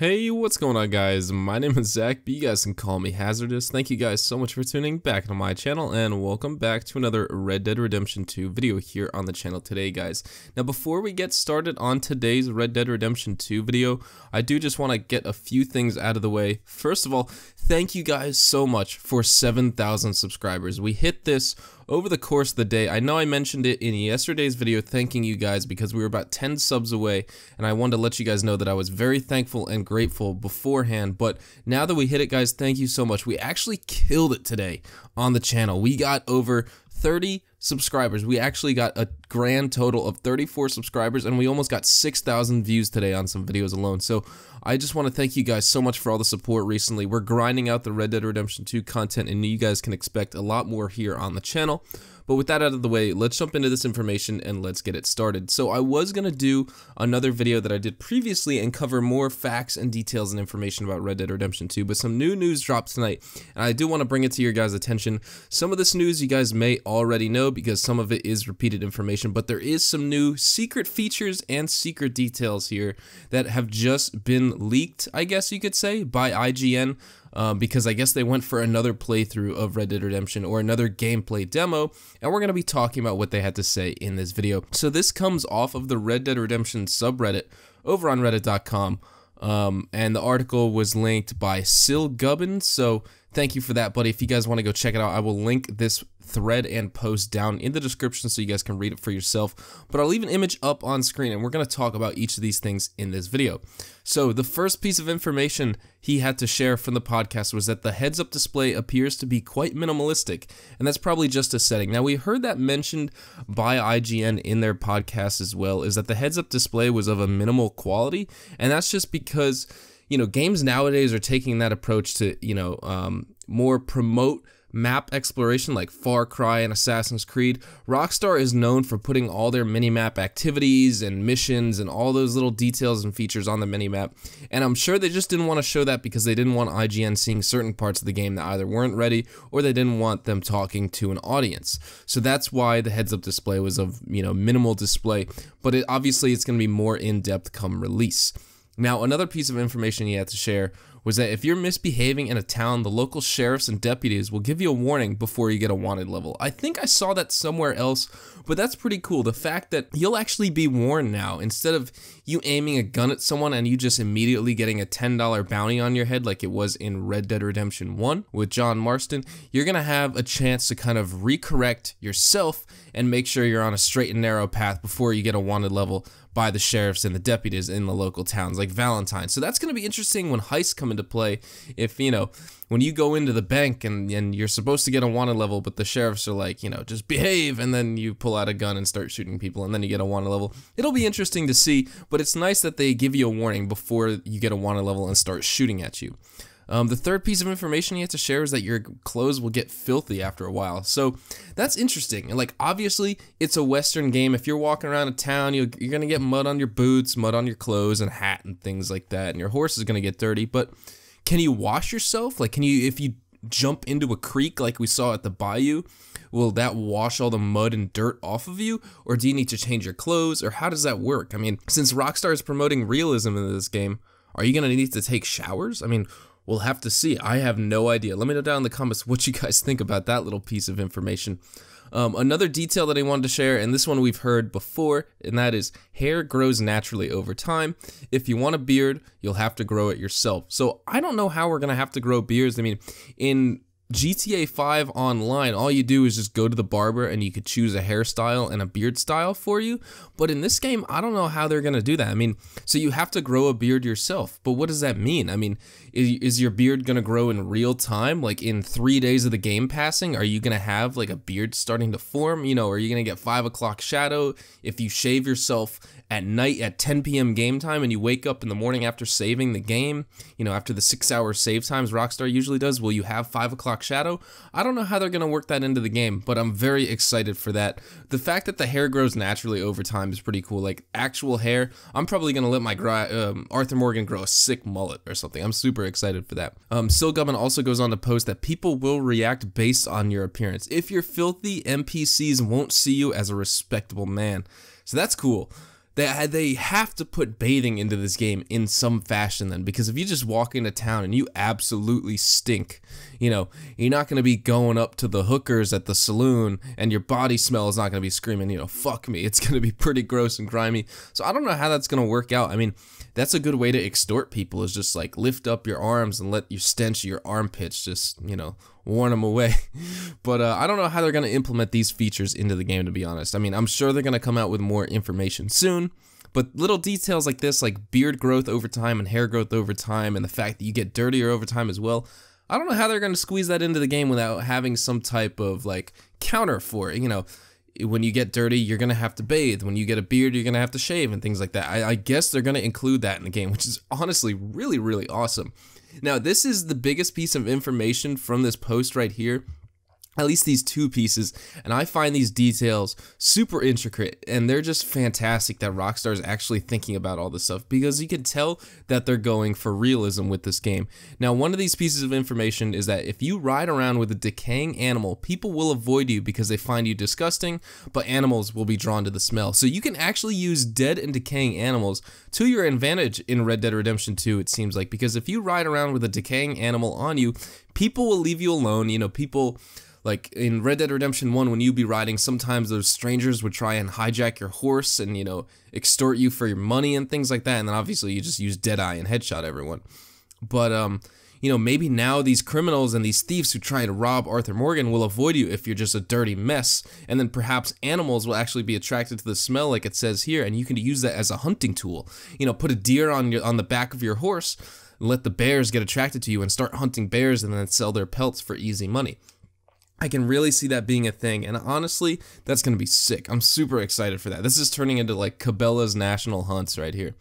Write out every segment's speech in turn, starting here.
Hey, what's going on, guys? My name is Zach, but you guys can call me Hazardous. Thank you guys so much for tuning back to my channel, and welcome back to another Red Dead Redemption 2 video here on the channel today, guys. Now, before we get started on today's Red Dead Redemption 2 video, I do just want to get a few things out of the way. First of all, thank you guys so much for 7,000 subscribers. We hit this over the course of the day. I know I mentioned it in yesterday's video, thanking you guys because we were about 10 subs away, and I wanted to let you guys know that I was very thankful and grateful beforehand. But now that we hit it, guys, thank you so much. We actually killed it today on the channel. We got over 30 subscribers. We actually got a grand total of 34 subscribers, and we almost got 6,000 views today on some videos alone. So I just want to thank you guys so much for all the support recently. We're grinding out the Red Dead Redemption 2 content, and you guys can expect a lot more here on the channel. But with that out of the way, let's jump into this information and let's get it started. So I was going to do another video that I did previously and cover more facts and details and information about Red Dead Redemption 2, but some new news dropped tonight, and I do want to bring it to your guys' attention. Some of this news you guys may already know because some of it is repeated information, but there is some new secret features and secret details here that have just been leaked, I guess you could say, by IGN. Because I guess they went for another playthrough of Red Dead Redemption or another gameplay demo, and we're going to be talking about what they had to say in this video. So this comes off of the Red Dead Redemption subreddit over on reddit.com, and the article was linked by Sil Gubbins, so thank you for that, buddy. If you guys want to go check it out, I will link this thread and post down in the description so you guys can read it for yourself, but I'll leave an image up on screen, and we're going to talk about each of these things in this video. So the first piece of information he had to share from the podcast was that the heads-up display appears to be quite minimalistic, and that's probably just a setting. Now, we heard that mentioned by IGN in their podcast as well, is that the heads-up display was of a minimal quality, and that's just because, you know, games nowadays are taking that approach to, you know, more promote map exploration like Far Cry and Assassin's Creed. ROCKSTAR is known for putting all their minimap activities and missions and all those little details and features on the minimap, and I'm sure they just didn't want to show that because they didn't want IGN seeing certain parts of the game that either weren't ready or they didn't want them talking to an audience. So that's why the heads-up display was of, you know, minimal display, but obviously it's going to be more in-depth come release. Now, another piece of information he had to share was that if you're misbehaving in a town, the local sheriffs and deputies will give you a warning before you get a wanted level. I think I saw that somewhere else, but that's pretty cool. The fact that you'll actually be warned now, instead of you aiming a gun at someone and you just immediately getting a $10 bounty on your head like it was in Red Dead Redemption 1 with John Marston, you're going to have a chance to kind of recorrect yourself and make sure you're on a straight and narrow path before you get a wanted level by the sheriffs and the deputies in the local towns like Valentine. So that's going to be interesting when heists come into play. If, you know, when you go into the bank and you're supposed to get a wanted level, but the sheriffs are like, you know, just behave, and then you pull out a gun and start shooting people, and then you get a wanted level. It'll be interesting to see, but it's nice that they give you a warning before you get a wanted level and start shooting at you. The third piece of information you have to share is that your clothes will get filthy after a while. So that's interesting. And like, obviously, it's a Western game. If you're walking around a town, you're going to get mud on your boots, mud on your clothes and hat and things like that. And your horse is going to get dirty. But can you wash yourself? Like, can you, if you jump into a creek like we saw at the bayou, will that wash all the mud and dirt off of you? Or do you need to change your clothes? Or how does that work? I mean, since ROCKSTAR is promoting realism in this game, are you going to need to take showers? I mean, we'll have to see. I have no idea. Let me know down in the comments what you guys think about that little piece of information. Another detail that I wanted to share, and this one we've heard before, and that is hair grows naturally over time. If you want a beard, you'll have to grow it yourself. So I don't know how we're going to have to grow beards. I mean, in GTA 5 online, all you do is just go to the barber and you could choose a hairstyle and a beard style for you. But in this game, I don't know how they're going to do that. I mean, so you have to grow a beard yourself. But what does that mean? I mean, is your beard going to grow in real time? Like in 3 days of the game passing, are you going to have like a beard starting to form? You know, are you going to get 5 o'clock shadow if you shave yourself at night at 10 p.m. game time and you wake up in the morning after saving the game, you know, after the 6-hour save times ROCKSTAR usually does, will you have 5 o'clock shadow? I don't know how they're going to work that into the game, but I'm very excited for that. The fact that the hair grows naturally over time is pretty cool. Like actual hair, I'm probably going to let my Arthur Morgan grow a sick mullet or something. I'm super excited for that. Sil Gubbins also goes on to post that people will react based on your appearance. If you're filthy, NPCs won't see you as a respectable man. So that's cool. they have to put bathing into this game in some fashion then, because if you just walk into town and you absolutely stink, you know, you're not going to be going up to the hookers at the saloon and your body smell is not going to be screaming, you know, fuck me. It's going to be pretty gross and grimy. So I don't know how that's going to work out. I mean, that's a good way to extort people, is just like lift up your arms and let your stench of your armpits just, you know, warn them away. But I don't know how they're going to implement these features into the game, to be honest. I mean, I'm sure they're going to come out with more information soon, but little details like this, like beard growth over time and hair growth over time, and the fact that you get dirtier over time as well, I don't know how they're going to squeeze that into the game without having some type of like counter for it. You know, when you get dirty, you're going to have to bathe. When you get a beard, you're going to have to shave and things like that. I guess they're going to include that in the game, which is honestly really, really awesome. Now, this is the biggest piece of information from this post right here. At least these two pieces, and I find these details super intricate, and they're just fantastic that Rockstar is actually thinking about all this stuff, because you can tell that they're going for realism with this game. Now, one of these pieces of information is that if you ride around with a decaying animal, people will avoid you because they find you disgusting, but animals will be drawn to the smell. So you can actually use dead and decaying animals to your advantage in Red Dead Redemption 2, it seems like, because if you ride around with a decaying animal on you, people will leave you alone. You know, people... Like in Red Dead Redemption 1, when you'd be riding, sometimes those strangers would try and hijack your horse and, you know, extort you for your money and things like that. And then obviously you just use Deadeye and headshot everyone. But, you know, maybe now these criminals and these thieves who try to rob Arthur Morgan will avoid you if you're just a dirty mess. And then perhaps animals will actually be attracted to the smell, like it says here, and you can use that as a hunting tool. You know, put a deer on the back of your horse and let the bears get attracted to you and start hunting bears and then sell their pelts for easy money. I can really see that being a thing, and honestly, that's going to be sick. I'm super excited for that. This is turning into like Cabela's National Hunts right here.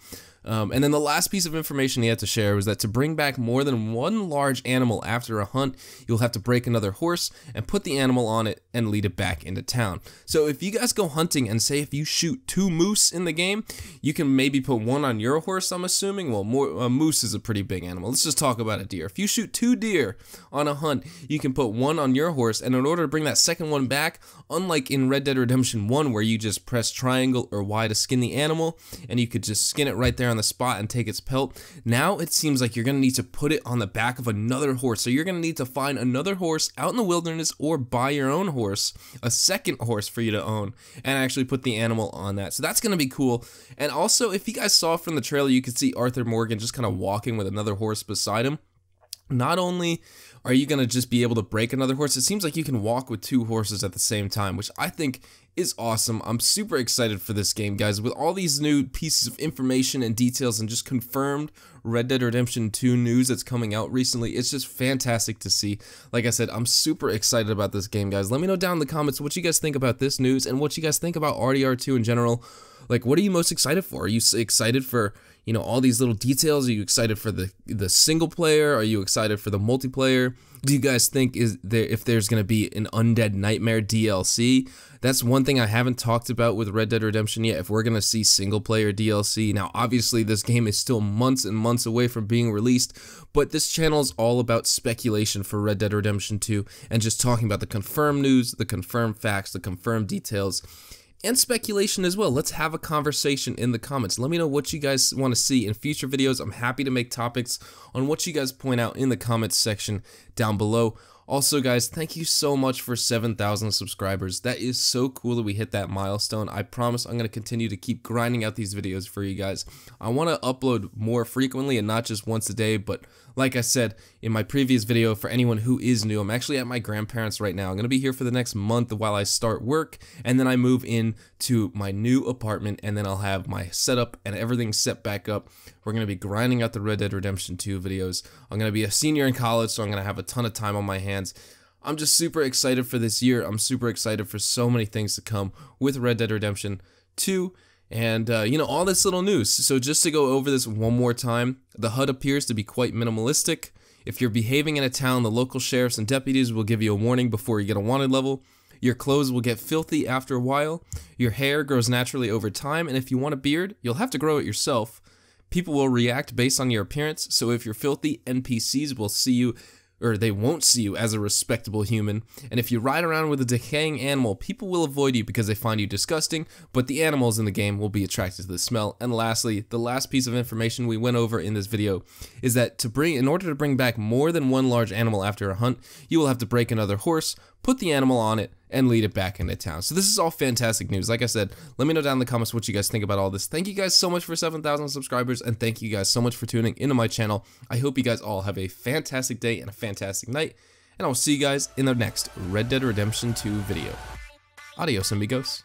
And then the last piece of information he had to share was that to bring back more than one large animal after a hunt, you'll have to break another horse and put the animal on it and lead it back into town. So if you guys go hunting and say if you shoot 2 moose in the game, you can maybe put one on your horse, I'm assuming. Well, a moose is a pretty big animal. Let's just talk about a deer. If you shoot 2 deer on a hunt, you can put one on your horse, and in order to bring that second one back, unlike in Red Dead Redemption 1 where you just press triangle or Y to skin the animal, and you could just skin it right there on the spot and take its pelt, now it seems like you're going to need to put it on the back of another horse. So you're going to need to find another horse out in the wilderness or buy your own horse, a second horse for you to own, and actually put the animal on that. So that's going to be cool. And also, if you guys saw from the trailer, you could see Arthur Morgan just kind of walking with another horse beside him. Not only are you going to just be able to break another horse, it seems like you can walk with 2 horses at the same time, which I think is awesome. I'm super excited for this game, guys. With all these new pieces of information and details and just confirmed Red Dead Redemption 2 news that's coming out recently, it's just fantastic to see. Like I said, I'm super excited about this game, guys. Let me know down in the comments what you guys think about this news and what you guys think about RDR2 in general. Like, what are you most excited for? Are you excited for, you know, all these little details? Are you excited for the single player? Are you excited for the multiplayer? Do you guys think if there's going to be an Undead Nightmare DLC? That's one thing I haven't talked about with Red Dead Redemption yet, if we're going to see single player DLC. Now, obviously, this game is still months and months away from being released, but this channel is all about speculation for Red Dead Redemption 2 and just talking about the confirmed news, the confirmed facts, the confirmed details, and speculation as well. Let's have a conversation in the comments. Let me know what you guys want to see in future videos. I'm happy to make topics on what you guys point out in the comments section down below. Also, guys, thank you so much for 7,000 subscribers. That is so cool that we hit that milestone. I promise I'm going to continue to keep grinding out these videos for you guys. I want to upload more frequently and not just once a day, but like I said in my previous video, for anyone who is new, I'm actually at my grandparents' right now. I'm going to be here for the next month while I start work, and then I move in to my new apartment, and then I'll have my setup and everything set back up. We're going to be grinding out the Red Dead Redemption 2 videos. I'm going to be a senior in college, so I'm going to have a ton of time on my hands. I'm just super excited for this year. I'm super excited for so many things to come with Red Dead Redemption 2. And, you know, all this little news. So just to go over this one more time, the HUD appears to be quite minimalistic. If you're behaving in a town, the local sheriffs and deputies will give you a warning before you get a wanted level. Your clothes will get filthy after a while. Your hair grows naturally over time, and if you want a beard, you'll have to grow it yourself. People will react based on your appearance, so if you're filthy, NPCs will see you or they won't see you as a respectable human. And if you ride around with a decaying animal, people will avoid you because they find you disgusting, but the animals in the game will be attracted to the smell. And lastly, the last piece of information we went over in this video is that in order to bring back more than one large animal after a hunt, you will have to break another horse, put the animal on it, and lead it back into town. So this is all fantastic news. Like I said, let me know down in the comments what you guys think about all this. Thank you guys so much for 7,000 subscribers, and thank you guys so much for tuning into my channel. I hope you guys all have a fantastic day and a fantastic night, and I will see you guys in the next Red Dead Redemption 2 video. Adios, amigos.